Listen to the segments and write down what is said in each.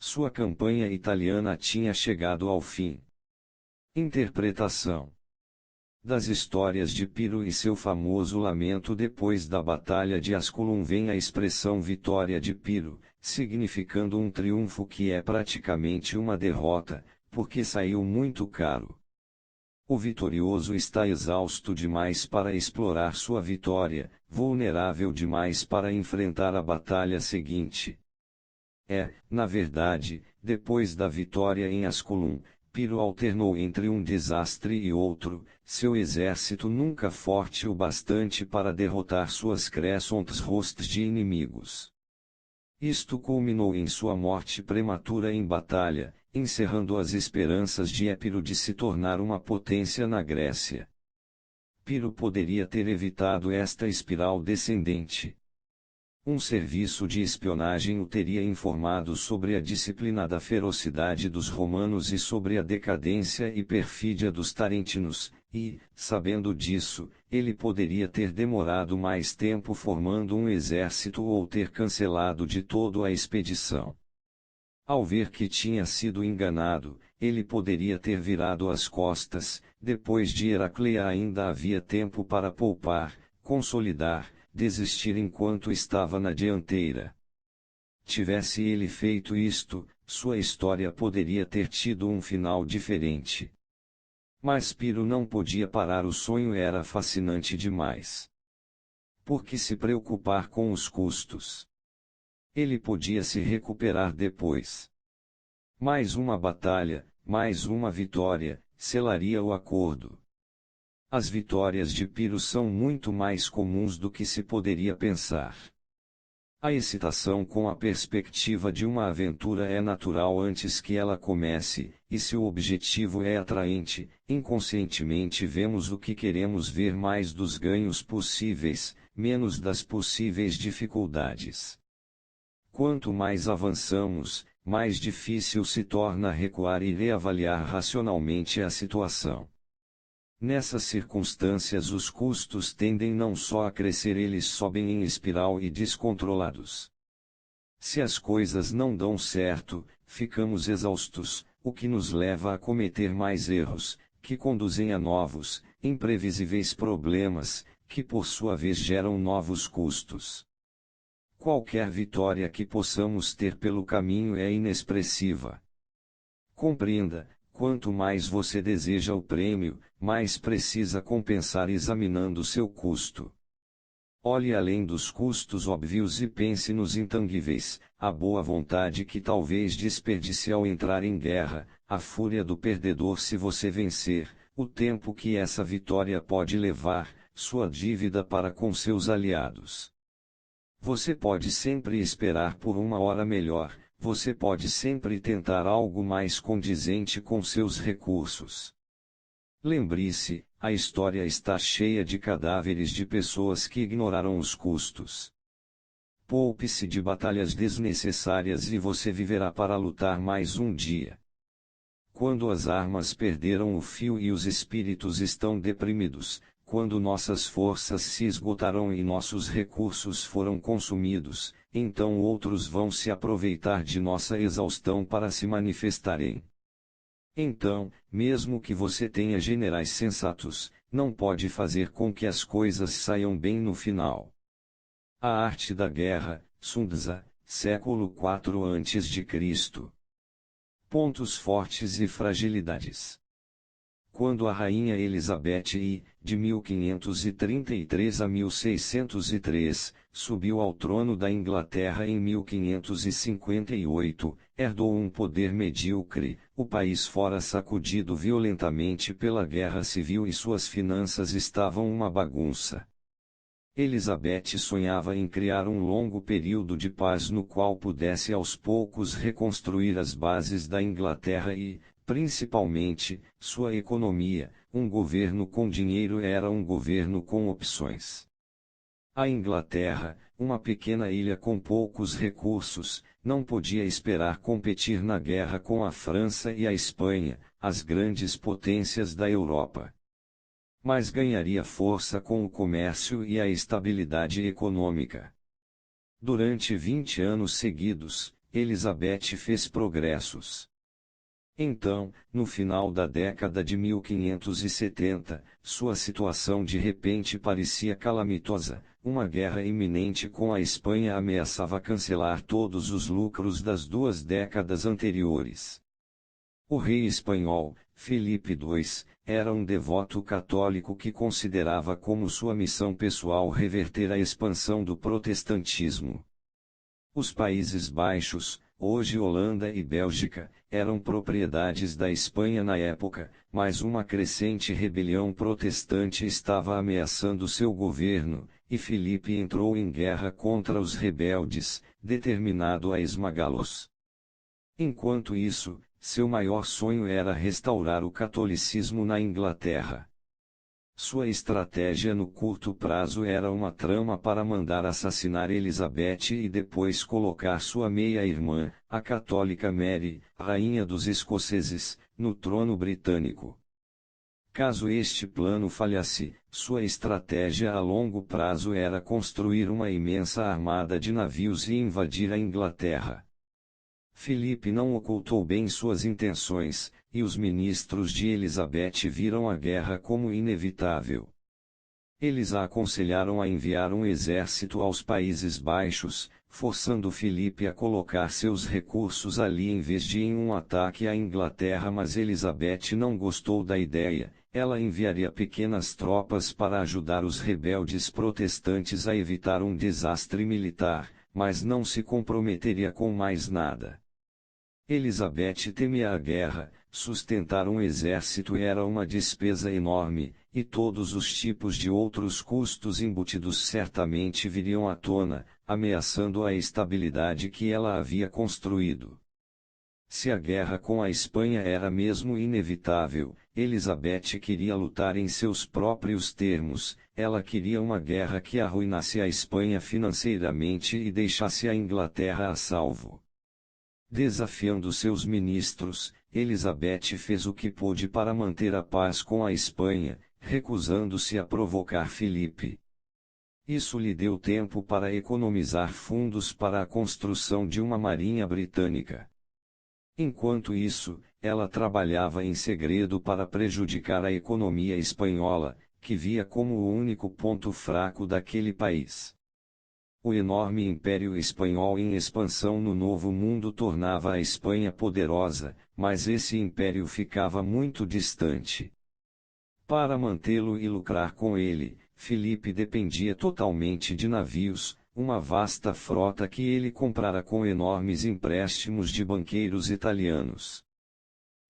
Sua campanha italiana tinha chegado ao fim. Interpretação das histórias de Piro e seu famoso lamento depois da Batalha de Asculum vem a expressão vitória de Piro, significando um triunfo que é praticamente uma derrota, porque saiu muito caro. O vitorioso está exausto demais para explorar sua vitória, vulnerável demais para enfrentar a batalha seguinte. Na verdade, depois da vitória em Asculum, Piro alternou entre um desastre e outro, seu exército nunca forte o bastante para derrotar suas crescentes hostes de inimigos. Isto culminou em sua morte prematura em batalha, encerrando as esperanças de Épiro de se tornar uma potência na Grécia. Piro poderia ter evitado esta espiral descendente. Um serviço de espionagem o teria informado sobre a disciplinada ferocidade dos romanos e sobre a decadência e perfídia dos tarentinos, e, sabendo disso, ele poderia ter demorado mais tempo formando um exército ou ter cancelado de todo a expedição. Ao ver que tinha sido enganado, ele poderia ter virado as costas, depois de Heracleia ainda havia tempo para poupar, consolidar, desistir enquanto estava na dianteira. Tivesse ele feito isto, sua história poderia ter tido um final diferente. Mas Piro não podia parar, o sonho era fascinante demais. Por que se preocupar com os custos? Ele podia se recuperar depois. Mais uma batalha, mais uma vitória, selaria o acordo. As vitórias de Piro são muito mais comuns do que se poderia pensar. A excitação com a perspectiva de uma aventura é natural antes que ela comece, e se o objetivo é atraente, inconscientemente vemos o que queremos ver, mais dos ganhos possíveis, menos das possíveis dificuldades. Quanto mais avançamos, mais difícil se torna recuar e reavaliar racionalmente a situação. Nessas circunstâncias os custos tendem não só a crescer, eles sobem em espiral e descontrolados. Se as coisas não dão certo, ficamos exaustos, o que nos leva a cometer mais erros, que conduzem a novos, imprevisíveis problemas, que por sua vez geram novos custos. Qualquer vitória que possamos ter pelo caminho é inexpressiva. Compreenda, quanto mais você deseja o prêmio, mais precisa compensar examinando seu custo. Olhe além dos custos óbvios e pense nos intangíveis, a boa vontade que talvez desperdice ao entrar em guerra, a fúria do perdedor se você vencer, o tempo que essa vitória pode levar, sua dívida para com seus aliados. Você pode sempre esperar por uma hora melhor. Você pode sempre tentar algo mais condizente com seus recursos. Lembre-se, a história está cheia de cadáveres de pessoas que ignoraram os custos. Poupe-se de batalhas desnecessárias e você viverá para lutar mais um dia. Quando as armas perderam o fio e os espíritos estão deprimidos, quando nossas forças se esgotaram e nossos recursos foram consumidos, então outros vão se aproveitar de nossa exaustão para se manifestarem. Então, mesmo que você tenha generais sensatos, não pode fazer com que as coisas saiam bem no final. A arte da guerra, Sun Tzu, século IV a.C. Pontos fortes e fragilidades. Quando a rainha Elizabeth I, de 1533 a 1603, subiu ao trono da Inglaterra em 1558, herdou um poder medíocre, o país fora sacudido violentamente pela guerra civil e suas finanças estavam uma bagunça. Elizabeth sonhava em criar um longo período de paz no qual pudesse aos poucos reconstruir as bases da Inglaterra e, principalmente, sua economia. Um governo com dinheiro era um governo com opções. A Inglaterra, uma pequena ilha com poucos recursos, não podia esperar competir na guerra com a França e a Espanha, as grandes potências da Europa. Mas ganharia força com o comércio e a estabilidade econômica. Durante 20 anos seguidos, Elizabeth fez progressos. Então, no final da década de 1570, sua situação de repente parecia calamitosa. Uma guerra iminente com a Espanha ameaçava cancelar todos os lucros das 2 décadas anteriores. O rei espanhol, Felipe II, era um devoto católico que considerava como sua missão pessoal reverter a expansão do protestantismo. Os Países Baixos, hoje Holanda e Bélgica, eram propriedades da Espanha na época, mas uma crescente rebelião protestante estava ameaçando seu governo, e Filipe entrou em guerra contra os rebeldes, determinado a esmagá-los. Enquanto isso, seu maior sonho era restaurar o catolicismo na Inglaterra. Sua estratégia no curto prazo era uma trama para mandar assassinar Elizabeth e depois colocar sua meia-irmã, a católica Mary, rainha dos escoceses, no trono britânico. Caso este plano falhasse, sua estratégia a longo prazo era construir uma imensa armada de navios e invadir a Inglaterra. Filipe não ocultou bem suas intenções, e os ministros de Elizabeth viram a guerra como inevitável. Eles a aconselharam a enviar um exército aos Países Baixos, forçando Filipe a colocar seus recursos ali em vez de em um ataque à Inglaterra, mas Elizabeth não gostou da ideia. Ela enviaria pequenas tropas para ajudar os rebeldes protestantes a evitar um desastre militar, mas não se comprometeria com mais nada. Elizabeth temia a guerra, sustentar um exército era uma despesa enorme, e todos os tipos de outros custos embutidos certamente viriam à tona, ameaçando a estabilidade que ela havia construído. Se a guerra com a Espanha era mesmo inevitável, Elizabeth queria lutar em seus próprios termos. Ela queria uma guerra que arruinasse a Espanha financeiramente e deixasse a Inglaterra a salvo. Desafiando seus ministros, Elizabeth fez o que pôde para manter a paz com a Espanha, recusando-se a provocar Filipe. Isso lhe deu tempo para economizar fundos para a construção de uma marinha britânica. Enquanto isso, ela trabalhava em segredo para prejudicar a economia espanhola, que via como o único ponto fraco daquele país. O enorme Império Espanhol em expansão no Novo Mundo tornava a Espanha poderosa, mas esse império ficava muito distante. Para mantê-lo e lucrar com ele, Filipe dependia totalmente de navios, uma vasta frota que ele comprara com enormes empréstimos de banqueiros italianos.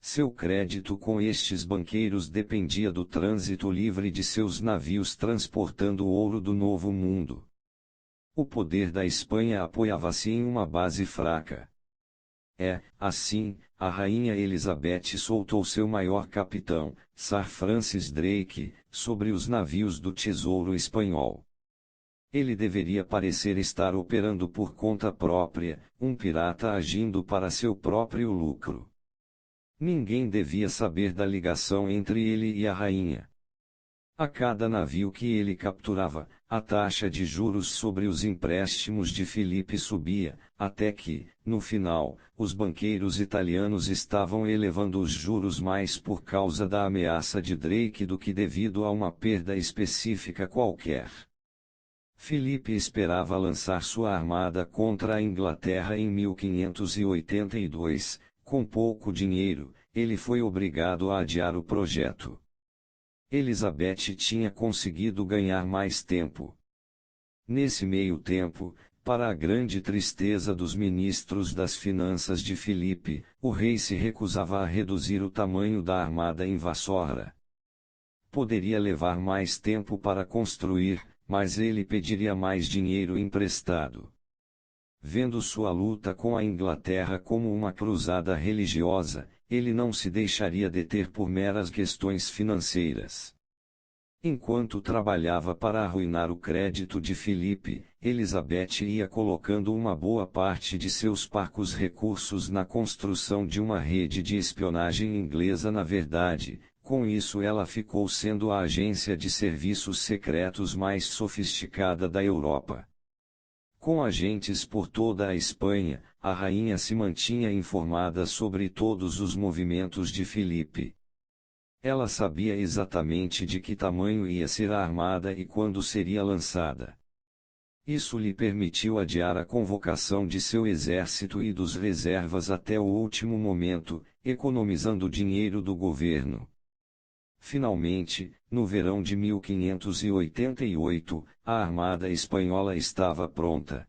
Seu crédito com estes banqueiros dependia do trânsito livre de seus navios transportando o ouro do Novo Mundo. O poder da Espanha apoiava-se em uma base fraca. Assim, a rainha Elizabeth soltou seu maior capitão, Sir Francis Drake, sobre os navios do Tesouro Espanhol. Ele deveria parecer estar operando por conta própria, um pirata agindo para seu próprio lucro. Ninguém devia saber da ligação entre ele e a rainha. A cada navio que ele capturava, a taxa de juros sobre os empréstimos de Filipe subia, até que, no final, os banqueiros italianos estavam elevando os juros mais por causa da ameaça de Drake do que devido a uma perda específica qualquer. Filipe esperava lançar sua armada contra a Inglaterra em 1582, com pouco dinheiro, ele foi obrigado a adiar o projeto. Elizabeth tinha conseguido ganhar mais tempo. Nesse meio tempo, para a grande tristeza dos ministros das finanças de Filipe, o rei se recusava a reduzir o tamanho da armada invasora. Poderia levar mais tempo para construir, mas ele pediria mais dinheiro emprestado. Vendo sua luta com a Inglaterra como uma cruzada religiosa, ele não se deixaria deter por meras questões financeiras. Enquanto trabalhava para arruinar o crédito de Filipe, Elizabeth ia colocando uma boa parte de seus parcos recursos na construção de uma rede de espionagem inglesa. Na verdade, com isso ela ficou sendo a agência de serviços secretos mais sofisticada da Europa. Com agentes por toda a Espanha, a rainha se mantinha informada sobre todos os movimentos de Filipe. Ela sabia exatamente de que tamanho ia ser a armada e quando seria lançada. Isso lhe permitiu adiar a convocação de seu exército e dos reservas até o último momento, economizando dinheiro do governo. Finalmente, no verão de 1588, a armada espanhola estava pronta.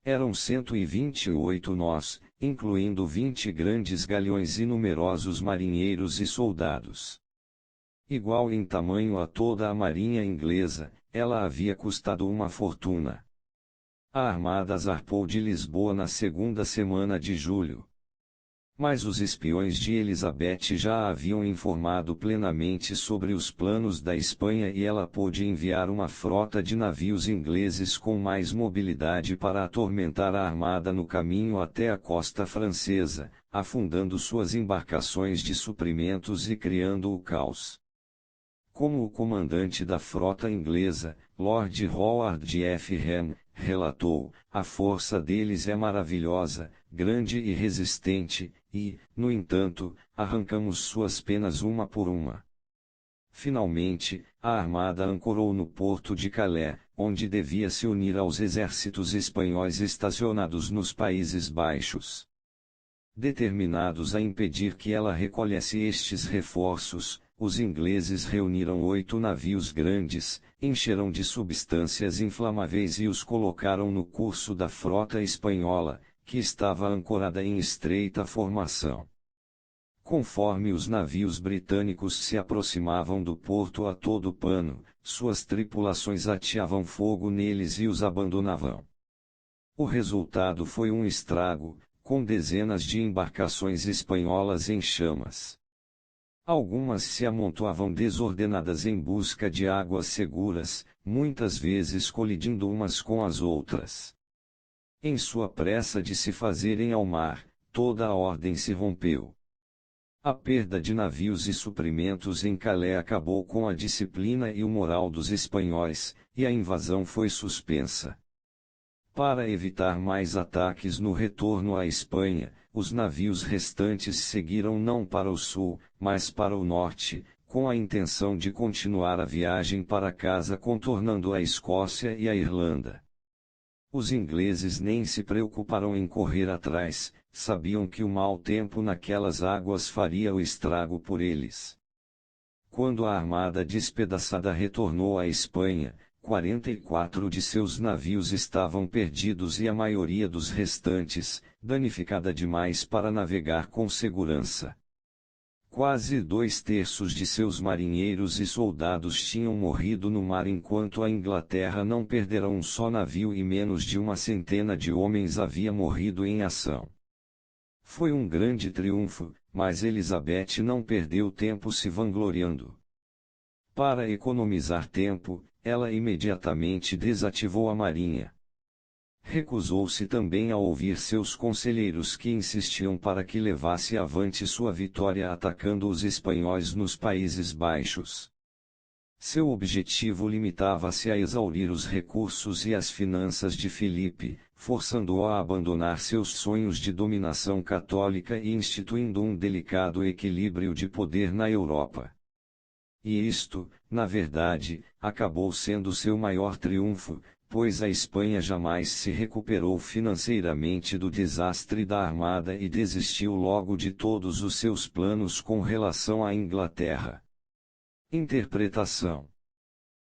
Eram 128 nós, incluindo 20 grandes galeões e numerosos marinheiros e soldados. Igual em tamanho a toda a marinha inglesa, ela havia custado uma fortuna. A armada zarpou de Lisboa na segunda semana de julho. Mas os espiões de Elizabeth já a haviam informado plenamente sobre os planos da Espanha e ela pôde enviar uma frota de navios ingleses com mais mobilidade para atormentar a armada no caminho até a costa francesa, afundando suas embarcações de suprimentos e criando o caos. Como o comandante da frota inglesa, Lord Howard F. Ham, relatou, a força deles é maravilhosa, grande e resistente, e, no entanto, arrancamos suas penas uma por uma. Finalmente, a armada ancorou no porto de Calais, onde devia se unir aos exércitos espanhóis estacionados nos Países Baixos. Determinados a impedir que ela recolhesse estes reforços, os ingleses reuniram 8 navios grandes, encheram de substâncias inflamáveis e os colocaram no curso da frota espanhola, que estava ancorada em estreita formação. Conforme os navios britânicos se aproximavam do porto a todo pano, suas tripulações ateavam fogo neles e os abandonavam. O resultado foi um estrago, com dezenas de embarcações espanholas em chamas. Algumas se amontoavam desordenadas em busca de águas seguras, muitas vezes colidindo umas com as outras. Em sua pressa de se fazerem ao mar, toda a ordem se rompeu. A perda de navios e suprimentos em Calais acabou com a disciplina e o moral dos espanhóis, e a invasão foi suspensa. Para evitar mais ataques no retorno à Espanha, os navios restantes seguiram não para o sul, mas para o norte, com a intenção de continuar a viagem para casa contornando a Escócia e a Irlanda. Os ingleses nem se preocuparam em correr atrás, sabiam que o mau tempo naquelas águas faria o estrago por eles. Quando a armada despedaçada retornou à Espanha, 44 de seus navios estavam perdidos e a maioria dos restantes, danificada demais para navegar com segurança. Quase 2/3 de seus marinheiros e soldados tinham morrido no mar enquanto a Inglaterra não perdera um só navio e menos de uma centena de homens havia morrido em ação. Foi um grande triunfo, mas Elizabeth não perdeu tempo se vangloriando. Para economizar tempo, ela imediatamente desativou a marinha. Recusou-se também a ouvir seus conselheiros que insistiam para que levasse avante sua vitória atacando os espanhóis nos Países Baixos. Seu objetivo limitava-se a exaurir os recursos e as finanças de Filipe, forçando-o a abandonar seus sonhos de dominação católica e instituindo um delicado equilíbrio de poder na Europa. E isto, na verdade, acabou sendo seu maior triunfo, pois a Espanha jamais se recuperou financeiramente do desastre da armada e desistiu logo de todos os seus planos com relação à Inglaterra. Interpretação: